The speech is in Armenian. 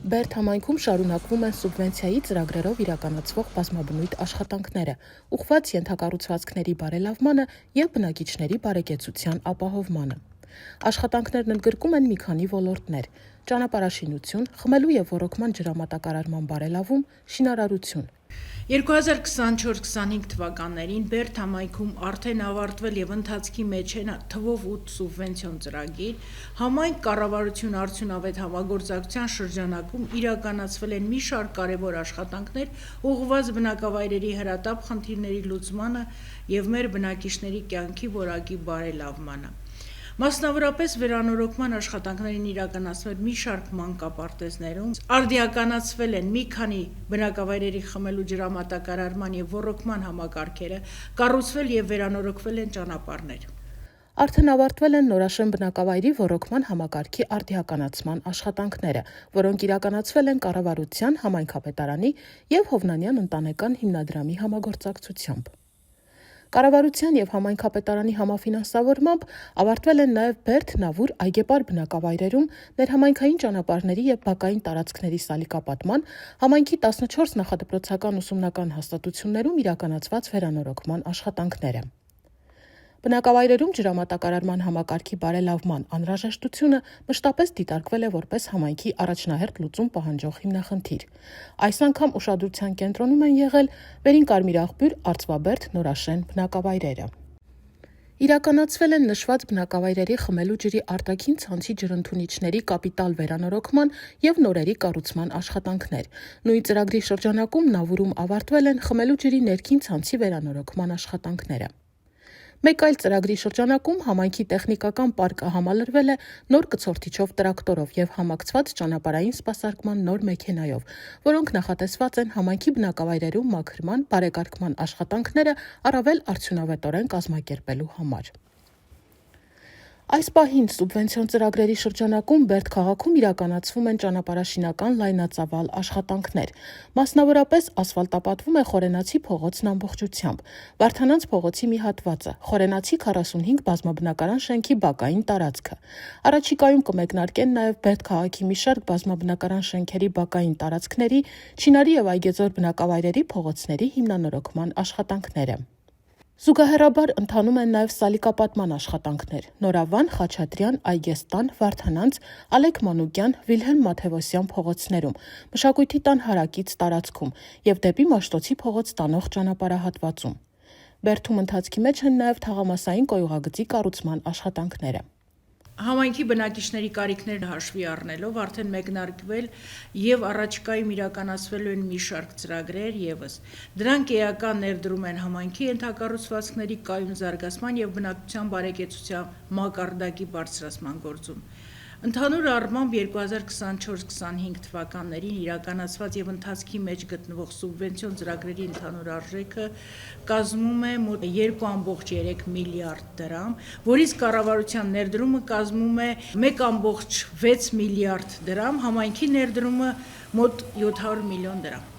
Բերդ համայնքում շարունակվում են սուբվենցիայի ծրագրերով իրականացվող բազմաբնույթ աշխատանքները, ուղղված ենթակառուցվածքների բարելավմանը և բնակիչների բարեկեցության ապահովմանը։ Աշխատանքներն ընդգրկում են մի քանի ոլորտներ՝ ճանապարհաշինություն, խմելու և ոռոգման ջրամատակարարման բարելավում, շինարարություն։ 2024-25 թվականներին Բերդ համայնքում արդեն ավարտվել և ընթացքի մեջ է թվով 8 սուբվենցիոն ծրագիր, համայնք կառավարություն արդյունավետ համագործակցության շրջանակում իրականացվել են մի շարք կարևոր աշխատանքներ ուղղված բնակավայրերի հրատապ խնդիրների լուծմանը և մեր բնակիչների կյանքի որակի բարելավմանը։ Մասնավորապես վերանորոգման աշխատանքներին իրականացվել մի շարք մանկապարտեզներում, արդիականացվել են մի քանի բնակավայրերի խմելու ջրամատակարարման և ոռոգման համակարգերը, կառուցվել և վերանորոգվել են ճանապարհներ։ Արդեն ավարտվել են Նորաշեն բնակավայրի ոռոգման համակարգի արդիականացման աշխատանքները, որոնք իրականացվել են կառավարության, համայնքապետարանի և Հովնանյան ընտանեկան հիմնադրամի համագործակցությամբ։ Կառավարության և համայնքապետարանի համաֆինանսավորմամբ ավարտվել են նաև Բերդ, Նավուր, Այգեպար բնակավայրերում ներհամայնքային ճանապարհների և բակային տարածքների սալիկապատման, համայնքի 14 նախադպրոցական ուսումնական հաստատություններում իրականացված վերանորոգման աշխատանքները։ Բնակավայրերում ջրամատակարարման համակարգի բարելավման անհրաժեշտությունը մշտապես դիտարկվել է որպես համայնքի առաջնահերթ լուծում պահանջող հիմնախնդիր։ Այս անգամ ուշադրության կենտրոնում են եղել Վերին Կարմիրաղբյուր, Արծվաբերդ, Նորաշեն բնակավայրերը։ Իրականացվել են նշված բնակավայրերի խմելու ջրի արտաքին ցանցի ջրընդունիչների կապիտալ վերանորոգման և նորերի կառուցման աշխատանքներ։ Նույն ծրագրի շրջանակում Նավուրում ավարտվել են խմելու ջրի ներքին ցանցի վերանորոգման աշխատանքները։ Մեկ այլ ծրագրի շրջանակում համայնքի տեխնիկական պարկը համալրվել է նոր կցորդիչով տրակտորով և համակցված ճանապարհային սպասարկման նոր մեքենայով, որոնք նախատեսված են համայնքի բնակավայրերում մաքրման, բարեկարգման աշխատանքները առավել արդյունավետորեն կազմակերպելու համար։ Այս պահին սուբվենցիոն ծրագրերի շրջանակում Բերդ քաղաքում իրականացվում են ճանապարհաշինական լայնածավալ աշխատանքներ։ Մասնավորապես ասֆալտապատվում է Խորենացի փողոցն ամբողջությամբ, Վարդանանց փողոցի մի հատվածը, Խորենացի 45 բազմաբնակարան շենքի բակային տարածքը։ Առաջիկայում կմեկնարկեն նաև Բերդ քաղաքի մի շարք բազմաբնակարան շենքերի բակային տարածքների, Չինարի և Այգեձոր բնակավայրերի փողոցների հիմնանորոգման աշխատանքները։ Զուգահեռաբար ընթանում են նաև սալիկապատման աշխատանքներ՝ Նորավան, Խաչատրյան, Այգեստան, Վարդանանց, Ալեք Մանուկյան, Վիլհելմ Մաթևոսյան փողոցներում, Մշակույթի տան հարակից տարածքում և դեպի Մաշտոցի փողոց տանող ճանապարհահատվածում։ Բերդում ընթացքի մեջ են նաև թաղամասային կոյուղագծի կառուցման աշխատանքները։ Համայնքի բնակիչների կարիքները հաշվի առնելով արդեն մեկնարկվել և առաջիկայում իրականացվելու են մի շարք ծրագրեր ևս։ Դրանք էական ներդրում են համայնքի ենթակառուցվածքների կայուն զարգացման և բնակչության բարեկեցության մակարդակի բարձրացման գործում։ Ընդհանուր առմամբ 2024-25 թվականներին իրականացված և ընթացքի մեջ գտնվող սուբվենցիոն ծրագրերի ընդհանուր արժեքը կազմում է մոտ 2,3 միլիարդ դրամ, որից կառավարության ներդրումը կազմում է 1,6 միլիարդ դրամ, համայնքի ներդրումը մոտ 700 միլիոն դրամ։